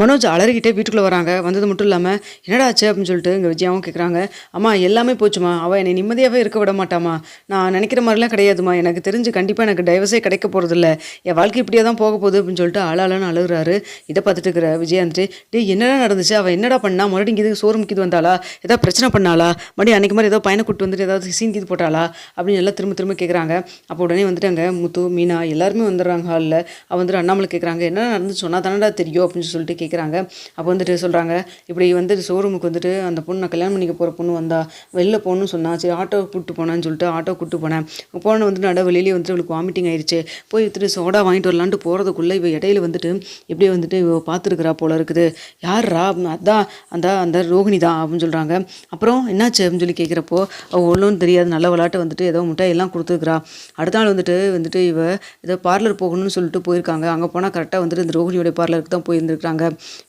மனோஜ் அலறிக்கிட்டே வீட்டுக்குள்ளே வராங்க. வந்தது மட்டும் இல்லாமல் என்னடா ஆச்சு அப்படின்னு சொல்லிட்டு இங்கே விஜயாவும் கேட்குறாங்க. அம்மா எல்லாமே போச்சுமா, அவள் என்னை நிம்மதியாகவே இருக்க விட மாட்டாமா. நான் நினைக்கிற மாதிரிலாம் கிடையாதுமா. எனக்கு தெரிஞ்சு கண்டிப்பாக எனக்கு டைவர்ஸே கிடைக்க போகிறதில்ல. என் வாழ்க்கை இப்படியே தான் போக போகுது அப்படின்னு சொல்லிட்டு அழன்னு அழுகுறாரு. இதை பார்த்துட்டு இருக்கிற விஜயா வந்துட்டு, டே என்னடா நடந்துச்சு, அவள் என்னடா பண்ணா, மறுபடியும் இது சோறு முக்கிது வந்தாளா, ஏதாவது பிரச்சனை பண்ணாளா, மறுபடியும் அன்றைக்கி மாதிரி ஏதோ பையனை கூட்டு வந்துட்டு ஏதாவது சீன் கீது போட்டாளா அப்படின்னு எல்லாம் திரும்ப திரும்ப கேட்குறாங்க. அப்போ உடனே வந்துட்டு அங்கே முத்து மீனா எல்லாருமே வந்துடுறாங்க ஹாலில். அவள் வந்துட்டு அண்ணாமலை கேட்குறாங்க, என்ன நடந்து சொன்னால் தானடா தெரியும் அப்படின்னு சொல்லிட்டு கேட்குறாங்க. அப்போ வந்துட்டு சொல்கிறாங்க, இப்படி வந்துட்டு ஷோரூமுக்கு வந்துட்டு அந்த பொண்ணு நான் கல்யாணம் பண்ணிக்க போகிற பொண்ணு வந்தா வெளில போகணும்னு சொன்னா, சரி ஆட்டோ கூப்பிட்டு போனேன்னு சொல்லிட்டு ஆட்டோ கூப்பிட்டு போனேன். போன வந்துட்டு வெளியிலேயே வந்துட்டு அவளுக்கு வாமிட்டிங் ஆயிடுச்சு. போய் வந்துட்டு சோடா வாங்கிட்டு வரலான்ட்டு போகிறதுக்குள்ளே இவ இடையில வந்துட்டு இப்படியே வந்துட்டு இவ பார்த்துருக்குறா போல இருக்குது. யார்ரா, அதான் அந்த அந்த ரோகிணி தான் அப்படின்னு சொல்கிறாங்க. அப்புறம் என்னாச்சு அப்படின்னு சொல்லி கேட்குறப்போ, அவள் ஒன்றும் தெரியாது, நல்ல விளாட்டு வந்துட்டு ஏதோ மிட்டாயெல்லாம் கொடுத்துருக்குறா. அடுத்த நாள் வந்துட்டு இவ ஏதோ பார்லர் போகணும்னு சொல்லிட்டு போயிருக்காங்க. அங்கே போனால் கரெக்டாக வந்துட்டு இந்த ரோகிணியோட பார்லருக்கு தான் போயிருந்துருக்காங்க.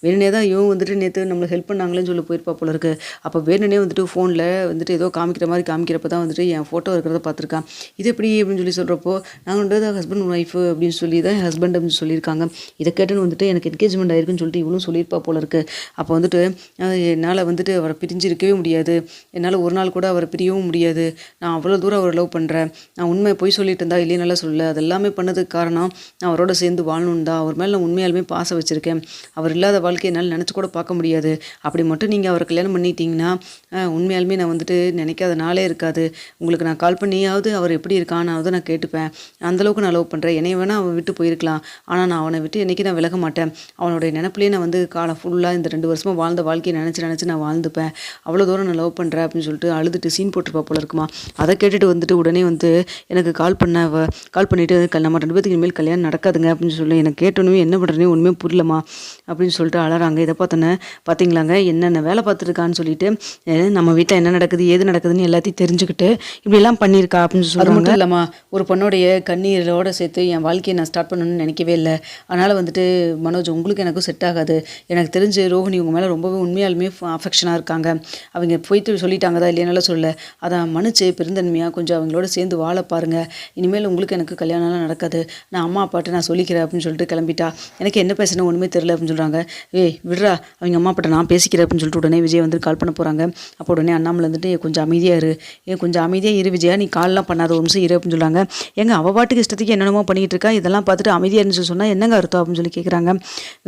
வேணுனே தான் இவன் வந்துட்டு நேற்று நம்மளை ஹெல்ப் பண்ணாங்களேன்னு சொல்லி போயிருப்பா போல இருக்கு. அப்போ வேணுனே வந்துட்டு ஃபோனில் வந்துட்டு ஏதோ காமிக்கிற மாதிரி காமிக்கிறப்ப தான் வந்துட்டு என் ஃபோட்டோ இருக்கிறத பார்த்துருக்கான். இது எப்படி அப்படின்னு சொல்லி சொல்கிறப்போ, நாங்கள் வந்து ஹஸ்பண்ட் ஒய்ஃபு அப்படின்னு சொல்லி தான் என் ஹஸ்பண்ட் அப்படின்னு சொல்லியிருக்காங்க. இதை கேட்டுன்னு வந்துட்டு எனக்கு என்கேஜ்மெண்ட் ஆயிருக்குன்னு சொல்லிட்டு இவளும் சொல்லியிருப்பா போல இருக்கு. அப்போ வந்துட்டு என்னால் வந்துட்டு அவரை பிரிஞ்சு இருக்கவே முடியாது, என்னால் ஒரு நாள் கூட அவரை பிரியவும் முடியாது, நான் அவ்வளோ தூரம் அவரை லவ் பண்ணுறேன், நான் உண்மையை போய் சொல்லிட்டு இருந்தா இல்லைனால சொல்லலை, அது எல்லாமே பண்ணதுக்கு காரணம் நான் அவரோட சேர்ந்து வாழணும் தான், அவர் மேலே நான் உண்மையாலுமே பாசம் வச்சுருக்கேன், அவர் இல்லாத வாழ்க்கையை என்னால் நினச்சி கூட பார்க்க முடியாது, அப்படி மட்டும் நீங்கள் அவரை கல்யாணம் பண்ணிட்டீங்கன்னா உண்மையாலுமே நான் வந்துட்டு நினைக்காத நாளே இருக்காது, உங்களுக்கு நான் கால் பண்ணியாவது அவர் எப்படி இருக்கானாவது நான் கேட்டுப்பேன், அந்தளவுக்கு நான் லவ் பண்ணுறேன், என்னை வேணால் அவன் விட்டு போயிருக்கலாம், ஆனால் நான் அவனை விட்டு என்றைக்கு நான் விலக மாட்டேன், அவனுடைய நினப்பிலே நான் வந்து காலம் ஃபுல்லாக இந்த 2 வருஷமாக வாழ்ந்த வாழ்க்கையை நினச்சி நான் வாழ்ந்துப்பேன், அவ்வளோ தூரம் நான் லவ் பண்ணுறேன் அப்படின்னு சொல்லிட்டு அழுதுட்டு சீன் போட்டிருப்பா போல இருக்குமா. அதை கேட்டுட்டு வந்துட்டு உடனே வந்து எனக்கு கால் பண்ணிவிட்டு நம்ம 2 பேத்துக்கு இனிமேல் கல்யாணம் நடக்காதுங்க அப்படின்னு சொல்லி எனக்கு கேட்டோன்னே என்ன பண்ணுறேனே ஒன்றுமே புரியலமா அப்படின்னு சொல்லிட்டு அழறாங்க. இதை பார்த்தோன்னே பார்த்தீங்களாங்க என்னென்ன வேலை பார்த்துருக்கான்னு சொல்லிட்டு நம்ம வீட்டில் என்ன நடக்குது ஏது நடக்குதுன்னு எல்லாத்தையும் தெரிஞ்சுக்கிட்டு இப்படியெல்லாம் பண்ணியிருக்கா அப்படின்னு சொல்லுவாங்க. அது மட்டும் இல்லாமல் ஒரு பொண்ணுடைய கண்ணீரோடு சேர்த்து என் வாழ்க்கையை நான் ஸ்டார்ட் பண்ணணும்னு நினைக்கவே இல்லை. அதனால் வந்துட்டு மனோஜ் உங்களுக்கு எனக்கும் செட் ஆகாது. எனக்கு தெரிஞ்சு ரோஹிணி உங்கள் மேலே ரொம்பவே உண்மையாலுமே அஃபெக்ஷனாக இருக்காங்க. அவங்க போயிட்டு சொல்லிட்டாங்க தான் இல்லைனால சொல்ல, அதை மன்னிச்சு பெருந்தன்மையாக கொஞ்சம் அவங்களோட சேர்ந்து வாழ பாருங்கள். இனிமேல் உங்களுக்கு எனக்கு கல்யாணம்லாம் நடக்காது. நான் அம்மா அப்பாட்ட நான் சொல்லிக்கிறேன் அப்படின்னு சொல்லிட்டு கிளம்பிட்டா. எனக்கு என்ன பேசணும் ஒன்றுமே தெரியல அப்படின்னு சொல்கிறாங்க. விட்றா, அவங்க அம்மா அப்பாட்ட நான் பேசிக்கிறேன் அப்படின்னு சொல்லிட்டு உடனே விஜய் வந்து கால் பண்ண போகிறாங்க. அப்போ உடனே அண்ணாமலை வந்துட்டு கொஞ்சம் அமைதியாக இரு விஜயா, நீ கால்லாம் பண்ணாத, ஒரு நிமிஷம் இரு அப்படின்னு சொல்கிறாங்க. அவள் பாட்டுக்கு இஷ்டத்துக்கு என்னென்னமோ பண்ணிகிட்டு இருக்கா, இதெல்லாம் பார்த்துட்டு அமைதியாக இருந்துச்சு சொன்னால் என்னங்க அர்த்தம் அப்படின்னு சொல்லி கேட்குறாங்க.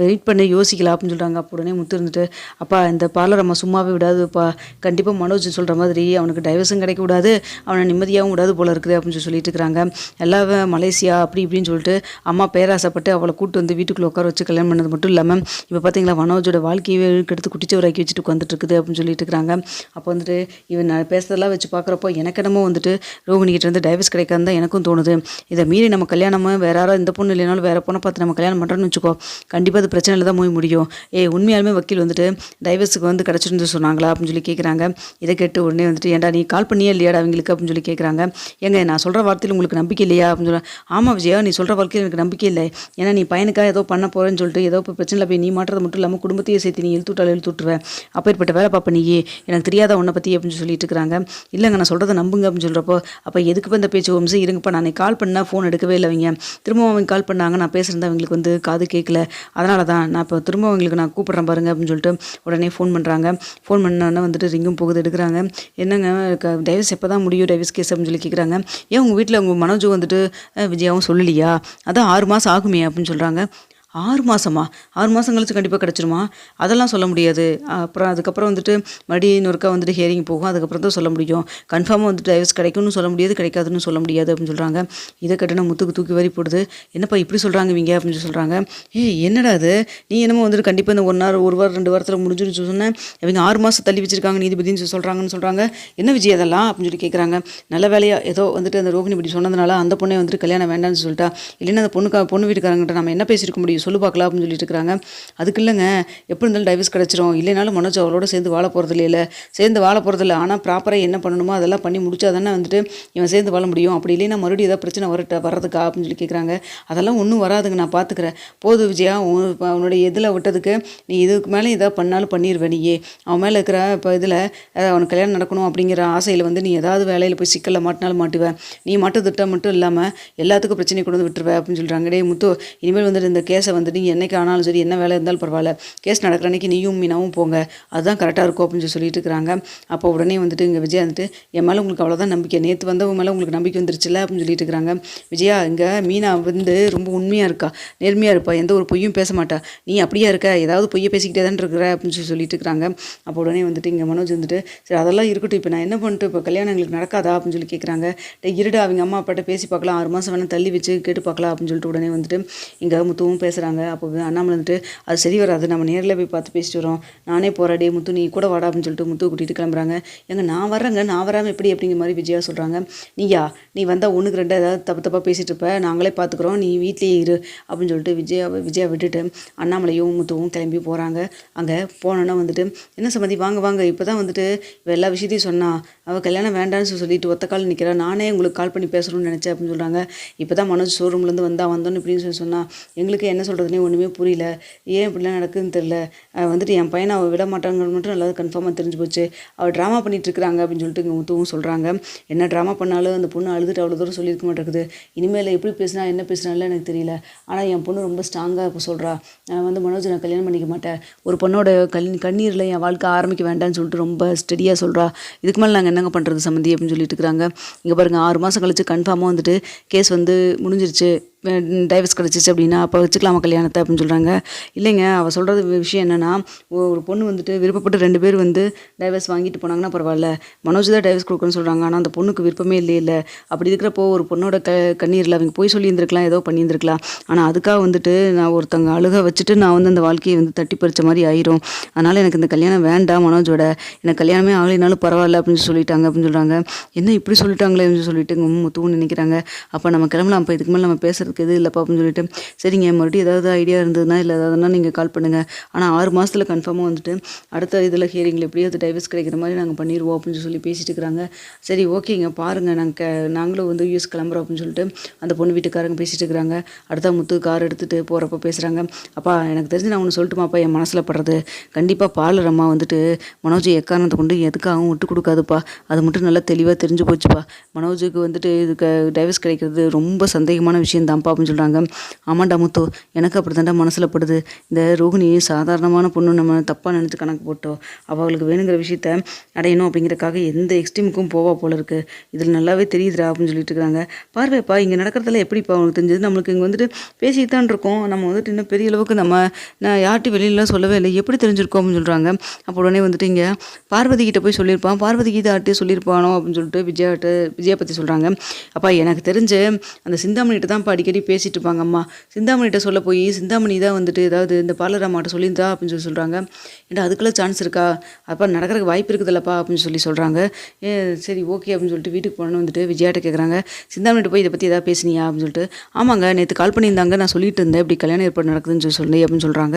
வெயிட் பண்ணி யோசிக்கலாம் அப்படின்னு சொல்கிறாங்க. அப்போ உடனே முத்து இருந்துட்டு, அப்பா இந்த பார்லர் அம்மா சும்மாவே விடாதுப்பா, கண்டிப்பாக மனோஜ் சொல்கிற மாதிரி அவனுக்கு டைவர்ஸும் கிடைக்க விடாது, அவனை நிம்மதியாகவும் விடாது போல இருக்குது அப்படின்னு சொல்லிட்டு இருக்கிறாங்க. எல்லாம் மலேசியா அப்படி இப்படின்னு சொல்லிட்டு அம்மா பேராசைப்பட்டு அவளை கூட்டு வந்து வீட்டுக்குள்ளே உட்கார வச்சு கல்யாணம் பண்ணது மட்டும் இல்லாமல் இப்போ பார்த்தீங்களா மனோஜோட வாழ்க்கையை எடுத்து குட்டிச்சவராக்கி வச்சுட்டு வந்துட்டு இருக்குது அப்படின்னு சொல்லிட்டு இருக்கிறாங்க. அப்போ வந்துட்டு இவன் நான் பேசுறதெல்லாம் வச்சு பார்க்குறப்போ எனக்கு என்னமோ வந்துட்டு ரோஹிணிக்கிட்ட இருந்து டைவர்ஸ் கிடைக்காது தான் எனக்கும் தோணுது. இதை மீறி நம்ம கல்யாணமாக வேற யாராவது இந்த பொண்ணு இல்லைனாலும் வேற பொண்ணை பார்த்து நம்ம கல்யாணம் பண்ணுறோன்னு வச்சுக்கோ, கண்டிப்பாக அது பிரச்சனையில் தான் போய் முடியும். உண்மையாலுமே வக்கீல் வந்துட்டு டைவர்ஸுக்கு வந்து கிடச்சிருந்து சொன்னாங்களா அப்படின்னு சொல்லி கேட்குறாங்க. இதை கேட்டு உடனே வந்துட்டு ஏன்டா நீ கால் பண்ணியே இல்லையாடா அவங்களுக்கு அப்படின்னு சொல்லி கேட்குறாங்க. நான் சொல்கிற வார்த்தையில் உங்களுக்கு நம்பிக்கை இல்லையா அப்படின்னு சொல்ல, ஆமாம் விஜயா, நீ சொல்கிற வாழ்க்கையில் எனக்கு நம்பிக்கை இல்லை, ஏன்னா நீ பையனுக்காக ஏதோ பண்ண போகிறேன்னு சொல்லிட்டு ஏதோ இப்போ பிரச்சனையில் போய் நீ மாட்டுறது மட்டும் இல்லாமல் குடும்பத்தையே சேர்த்து நீ இழுத்துட்டுருவேன், அப்பேற்பட்ட வேலை பார்ப்ப நீயே, எனக்கு தெரியாத உன்னை பற்றி அப்படின்னு சொல்லிட்டு இருக்கிறாங்க. இல்லைங்க நான் சொல்கிறத நம்புங்க அப்படின்னு சொல்கிறப்போ, அப்போ எதுக்கு இந்த பேச்சு வம்சம் இருங்கப்பா, நான் கால் பண்ணால் ஃபோன் எடுக்கவே இல்லை, அவங்க திரும்பவும் அவங்க கால் பண்ணாங்க, நான் பேசுகிறேன் அவங்களுக்கு வந்து காது கேட்கல, அதனால தான் நான் இப்போ திரும்ப அவங்களுக்கு நான் கூப்பிட்றேன் பாருங்க அப்படின்னு சொல்லிட்டு உடனே ஃபோன் பண்ணுறாங்க. ஃபோன் பண்ணோன்னே வந்துட்டு ரிங்கும் போகுது, எடுக்கிறாங்க. என்னங்க டைவர்ஸ் எப்போ தான் முடியும் டைவர்ஸ் கேஸ் அப்படின்னு சொல்லி கேட்குறாங்க. உங்கள் வீட்டில் உங்கள் மனோஜ் வந்துட்டு விஜயாவும் சொல்லலையா, அதான் 6 மாதம் ஆகுமே அப்படின்னு சொல்கிறாங்க. 6 மாதமா? 6 மாதம் கழிச்சு கண்டிப்பாக கிடச்சிருமா? அதெல்லாம் சொல்ல முடியாது. அப்புறம் அதுக்கப்புறம் வந்துட்டு மறுபடியும் இன்னொருக்கா வந்துட்டு ஹியரிங் போகும், அதுக்கப்புறம் தான் சொல்ல முடியும். கன்ஃபார்மாக வந்துட்டு டைவர்ஸ் கிடைக்கும்னு சொல்ல முடியாது, கிடைக்காதுன்னு சொல்ல முடியாது அப்படின்னு சொல்கிறாங்க. இதை கட்டினா முத்துக்கு தூக்கி வரி போடுது. என்னப்பா இப்படி சொல்கிறாங்க இவங்க அப்படின்னு சொல்கிறாங்க. என்னடா அது, நீ என்னமோ வந்துட்டு கண்டிப்பாக இந்த 1 வாரம் 2 வாரத்தில் முடிஞ்சுன்னு சொன்னேன், இவங்க 6 மாதம் தள்ளி வச்சிருக்காங்க நீதிபதினு சொல்கிறாங்க. என்ன விஜய் அதெல்லாம் அப்படின்னு சொல்லி கேட்குறாங்க. நல்ல வேலையாக ஏதோ வந்துட்டு அந்த ரோகிணி இப்படி சொன்னதுனால அந்த பொண்ணை வந்துட்டு கல்யாணம் வேண்டாம்னு சொல்லிட்டா, இல்லைன்னா அந்த பொண்ணு வீட்டுக்காரங்கிட்ட நம்ம என்ன பேசியிருக்க முடியும் சொல்லு பார்க்கலாம் அப்படின்னு சொல்லிட்டு இருக்கிறாங்க. அதுக்கு இல்லைங்க, எப்படி இருந்தாலும் டைவர்ஸ் கிடச்சிரும், இல்லைனாலும் மனோஜ் அவளோட சேர்ந்து வாழ போகிறதில்ல, ஆனால் ப்ராப்பராக என்ன பண்ணணுமோ அதெல்லாம் பண்ணி முடிச்சா தானே வந்துட்டு இவன் சேர்ந்து வாழ முடியும், அப்படி இல்லைன்னா மறுபடியும் ஏதாவது பிரச்சனை வர்றதுக்கா அப்படின்னு சொல்லி கேட்குறாங்க. அதெல்லாம் ஒன்றும் வராதுங்க, நான் பார்த்துக்கிறேன், போது விஜயா, உன்னுடைய இதில் விட்டதுக்கு நீ இதுக்கு மேலே ஏதாவது பண்ணாலும் பண்ணிடுவேன், நீயே அவன் மேலே இருக்கிற இப்போ இதில் அவனுக்கு கல்யாணம் நடக்கணும் அப்படிங்கிற ஆசையில் வந்து நீ ஏதாவது வேலையில் போய் சிக்கலில் மாட்டினாலும் மாட்டுவேன், நீ மட்டும் திட்டம் மட்டும் இல்லாமல் எல்லாத்துக்கும் பிரச்சனை கொண்டு வந்து விட்டுருவேன் அப்படின்னு சொல்கிறாங்க. முத்து, இனிமேல் வந்துட்டு இந்த கேஸை வந்து நீங்கள் என்னைக்கு ஆனாலும் சரி, என்ன வேலை இருந்தாலும் பரவாயில்ல, கேஸ் நடக்கிற அன்னைக்கு நீயும் மீனாவும் போங்க, அதுதான் கரெக்டாக இருக்கும் அப்படின்னு சொல்லிட்டு இருக்கிறாங்க. அப்போ உடனே வந்துட்டு இங்கே விஜயா வந்துட்டு, என் மேலே உங்களுக்கு அவ்வளோதான் நம்பிக்கை, நேற்று வந்தவங்க மேலே உங்களுக்கு நம்பிக்கை வந்துருச்சுல அப்படின்னு சொல்லிட்டு இருக்கிறாங்க. விஜயா, இங்கே மீனா வந்து ரொம்ப உண்மையாக இருக்கா, நேர்மையாக இருப்பா, எந்த ஒரு பொய்யும் பேச மாட்டா, நீ அப்படியா இருக்க, ஏதாவது பொய்யை பேசிக்கிட்டே தான் இருக்கிற அப்படின்னு சொல்லிட்டு இருக்கிறாங்க. அப்போ உடனே வந்துட்டு இங்கே மனோஜ் வந்துட்டு, சரி அதெல்லாம் இருக்கட்டும், இப்போ நான் என்ன பண்ணிட்டு, இப்போ கல்யாணம் எங்களுக்கு நடக்காதா அப்படின்னு சொல்லி கேட்குறாங்க. இருடா அவங்க அம்மா அப்பாட்ட பேசி பார்க்கலாம், 6 மாதம் வேணால் தள்ளி வச்சு கேட்டு பார்க்கலாம் அப்படின்னு சொல்லிட்டு உடனே வந்துட்டு இங்கே முத்துவும் பேசுகிறாங்க. அப்போ அண்ணாமலை வந்துட்டு, அது சரி வராது, நம்ம நேரில் போய் பார்த்து பேசிட்டு வரோம், நானே போராடே முத்து நீ கூட வாடா அப்படின்னு சொல்லிட்டு முத்து கூட்டிகிட்டு கிளம்புறாங்க. எங்க நான் வர்றேங்க, நான் வராமல் எப்படி அப்படிங்கிற மாதிரி விஜயா சொல்கிறாங்க. நீ வந்தால் ஒன்றுக்கு ரெண்டு ஏதாவது தப்பாக பேசிகிட்டு இருப்ப, நாங்களே பார்த்துக்குறோம், நீ வீட்லேயே இரு அப்படின்னு சொல்லிட்டு விஜயா விட்டுட்டு அண்ணாமலையும் முத்துவும் கிளம்பி போகிறாங்க. அங்கே போனோன்னா வந்துட்டு, என்ன சம்மந்தி வாங்க வாங்க, இப்போ தான் வந்துட்டு எல்லா விஷயத்தையும் சொன்னா, அவள் கல்யாணம் வேண்டான்னு சொல்லிட்டு ஒத்த கால் நிற்கிறா, நானே உங்களுக்கு கால் பண்ணி பேசணும்னு நினச்சேன் அப்படின்னு சொல்கிறாங்க. இப்போ தான் மனோஜ் ஷோரூம்லேருந்து வந்தோன்னு இப்படின்னு சொன்னால் எங்களுக்கு என்ன சொல்கிறதுனே ஒன்றுமே புரியல, ஏன் இப்படிலாம் நடக்குதுன்னு தெரில, வந்துட்டு என் பையனை அவள் விட மாட்டாங்கன்னு மட்டும் நல்லா கன்ஃபார்மாக தெரிஞ்சு போச்சு, அவள் ட்ராமா பண்ணிகிட்டு இருக்கிறாங்க அப்படின்னு சொல்லிட்டு இங்கே முத்துவும் சொல்கிறாங்க. என்ன ட்ராமா பண்ணாலும் அந்த பொண்ணு அழுதுட்டு அவ்வளோ தூரம் சொல்லியிருக்க மாட்டேங்குது, இனிமேல் எப்படி பேசினா என்ன பேசினாலும் எனக்கு தெரியல, ஆனால் என் பொண்ணு ரொம்ப ஸ்ட்ராங்காக இப்போ சொல்கிறா, வந்து மனோஜ் நான் கல்யாணம் பண்ணிக்க மாட்டேன், ஒரு பொண்ணோட கண்ணீரில் என் வாழ்க்கை ஆரம்பிக்க வேண்டாம்னு சொல்லிட்டு ரொம்ப ஸ்டடியாக சொல்கிறா, இதுக்கு மேலே நாங்கள் என்னங்க பண்ணுறது சம்மந்தி அப்படின்னு சொல்லிட்டு இருக்கிறாங்க. இங்கே பாருங்கள், 6 மாதம் கழிச்சு கன்ஃபார்மாக வந்துட்டு கேஸ் வந்து முடிஞ்சிருச்சு, டைவர்ஸ் கிடச்சிச்சு அப்படின்னா அப்போ வச்சுக்கலாமா கல்யாணத்தை அப்படின்னு சொல்கிறாங்க. இல்லைங்க, அவள் சொல்கிறது விஷயம் என்னென்னா, ஒரு பொண்ணு வந்துட்டு விருப்பப்பட்டு 2 பேர் வந்து டைவர்ஸ் வாங்கிட்டு போனாங்கன்னா பரவாயில்ல, மனோஜ் தான் டைவர்ஸ் கொடுக்குன்னு சொல்கிறாங்க, ஆனால் அந்த பொண்ணுக்கு விருப்பமே இல்லை. அப்படி இருக்கிறப்போ ஒரு பொண்ணோட கண்ணீரில் அவங்க போய் சொல்லியிருந்துருக்கலாம், ஏதோ பண்ணியிருந்துருக்கலாம், ஆனால் அதுக்காக வந்துட்டு நான் ஒருத்தங்க அழுக வச்சுட்டு நான் வந்து அந்த வாழ்க்கையை வந்து தட்டி பறித்த மாதிரி ஆயிரும், அதனால் எனக்கு இந்த கல்யாணம் வேண்டாம், மனோஜோட எனக்கு கல்யாணமே ஆகலைனாலும் பரவாயில்ல அப்படின்னு சொல்லிட்டாங்க அப்படின்னு சொல்கிறாங்க. என்ன இப்படி சொல்லிட்டாங்களே அப்படின்னு சொல்லிட்டு முத்துவும் நினைக்கிறாங்க. அப்போ நம்ம கிளம்பலாம், அப்போ இதுக்கு மேலே நம்ம பேசுறதுக்கு எது இல்லைப்பா அப்படின்னு சொல்லிட்டு, சரிங்க மறுபடியும் ஏதாவது ஐடியா இருந்ததுன்னா இல்லை ஏதாவதுனா நீங்கள் கால் பண்ணுங்கள், ஆனால் 6 மாதத்தில் கன்ஃபார்மாக வந்துட்டு அடுத்த இதில் ஹியரிங்கில் எப்படியாவது டைவர்ஸ் கிடைக்கிற மாதிரி நாங்கள் பண்ணிடுவோம் அப்படின்னு சொல்லி பேசிட்டு இருக்கிறாங்க. சரி ஓகேங்க பாருங்கள், நாங்களும் வந்து யூஎஸ் கிளம்புறோம் அப்படின்னு சொல்லிட்டு அந்த பொண்ணு வீட்டுக்காரங்க பேசிட்டு இருக்கிறாங்க. அடுத்த முத்து கார் எடுத்துகிட்டு போகிறப்ப பேசுகிறாங்க. அப்பா எனக்கு தெரிஞ்சு நான் ஒன்று சொல்லட்டுமாப்பா, என் மனசில் படுறது, கண்டிப்பாக பாலர் அம்மா வந்துட்டு மனோஜை எக்காரணத்தை கொண்டு எதுக்காகவும் விட்டு கொடுக்காதுப்பா, அது மட்டும் நல்லா தெளிவாக தெரிஞ்சு போச்சுப்பா, மனோஜுக்கு வந்துட்டு இதுக்கு டைவர்ஸ் கிடைக்கிறது ரொம்ப சந்தேகமான விஷயம் தான்ப்பா அப்படின்னு சொல்கிறாங்க. ஆமாண்டா முத்து, எனக்கு அப்படி தாண்டா மனசில் படுது, இந்த ரோகிணி சாதாரணமான பொண்ணு, நம்ம தப்பாக நினச்சி கணக்கு போட்டோம், அவளுக்கு வேணுங்கிற விஷயத்த அடையணும் அப்படிங்கிறக்காக எந்த எக்ஸ்ட்ரீமுக்கும் போவா போல இருக்குது, இதில் நல்லாவே தெரியுதுடா அப்படின்னு சொல்லிட்டு இருக்கிறாங்க. பார்வைப்பா இங்கே நடக்கிறதுல எப்படிப்பா அவனுக்கு தெரிஞ்சது, நம்மளுக்கு இங்கே வந்துட்டு பேசிட்டு தான் இருக்கோம், நம்ம வந்துட்டு இன்னும் பெரிய அளவுக்கு நான் யார்கிட்டையும் வெளியிலலாம் சொல்லவே இல்லை, எப்படி தெரிஞ்சிருக்கோம் அப்படின்னு சொல்கிறாங்க. அப்போ உடனே வந்துட்டு இங்கே பார்வதி கிட்ட போய் சொல்லியிருப்பான், பார்வதி கீதை ஆர்ட்டே சொல்லியிருப்பானோ அப்படின்னு சொல்லிட்டு விஜயா பற்றி சொல்கிறாங்க. அப்பா எனக்கு தெரிஞ்சு அந்த சிந்தாமணிகிட்ட தான் அடிக்கடி பேசிட்டு இருப்பாங்க அம்மா, சிந்தாமணிகிட்ட சொல்ல போய் சிந்தாமணி தான் வந்துட்டு ஏதாவது இந்த பார்லர் அம்மாட்ட சொல்லியிருந்தா அப்படின்னு சொல்கிறாங்க. ஏன்டா அதுக்கெல்லாம் சான்ஸ் இருக்கா, அப்போ நடக்கிறதுக்கு வாய்ப்பு இருக்குதுல்லப்பா அப்படின்னு சொல்கிறாங்க. சரி ஓகே அப்படின்னு சொல்லிட்டு வீட்டுக்கு போனோன்னு வந்துட்டு விஜயாட்ட கேட்குறாங்க, சிந்தாமணிகிட்ட போய் இதை பற்றி எதாவது பேசுனியா அப்படின்னு சொல்லிட்டு. ஆமாங்க நேற்று கால் பண்ணியிருந்தாங்க, நான் சொல்லிட்டு இருந்தேன் இப்படி கல்யாணம் ஏற்பாடு நடக்குதுன்னு சொல்லி அப்படின்னு சொல்கிறாங்க.